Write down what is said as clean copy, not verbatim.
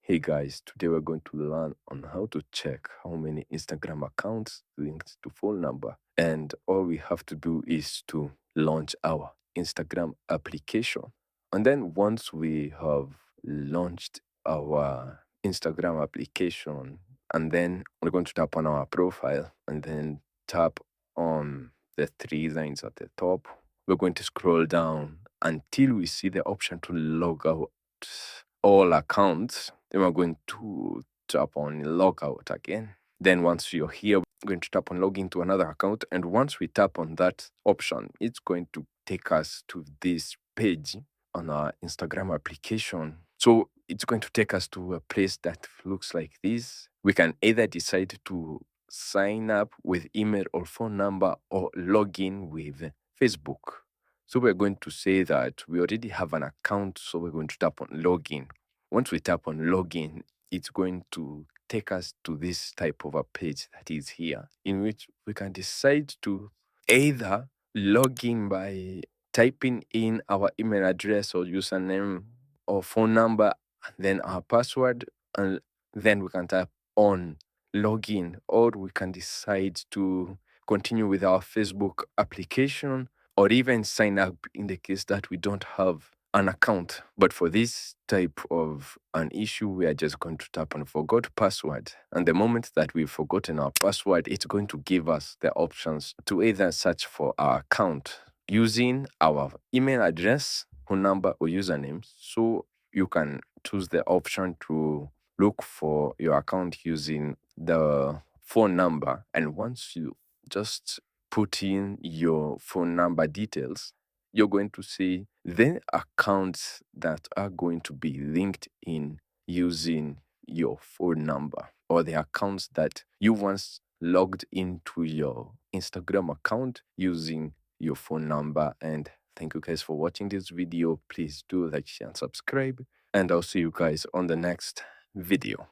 Hey guys, today we're going to learn on how to check how many Instagram accounts linked to phone number. And all we have to do is to launch our Instagram application. And then once we have launched our Instagram application, and then we're going to tap on our profile and then tap on the three lines at the top. We're going to scroll down until we see the option to log out all accounts. Then we're going to tap on log out again. Then once you're here, we're going to tap on login to another account. And once we tap on that option, it's going to take us to this page on our Instagram application. So it's going to take us to a place that looks like this. We can either decide to sign up with email or phone number or log in with Facebook. So we're going to say that we already have an account, so we're going to tap on login. Once we tap on login, it's going to take us to this type of a page that is here, in which we can decide to either log in by typing in our email address or username or phone number, then our password, and then we can tap on login, or we can decide to continue with our Facebook application or even sign up in the case that we don't have an account. But for this type of an issue, we are just going to tap on forgot password. And the moment that we've forgotten our password, it's going to give us the options to either search for our account using our email address, phone number, or username. So you can choose the option to look for your account using the phone number. And once you just put in your phone number details, you're going to see the accounts that are going to be linked in using your phone number, or the accounts that you once logged into your Instagram account using your phone number. And thank you guys for watching this video. Please do like, share, and subscribe. And I'll see you guys on the next video.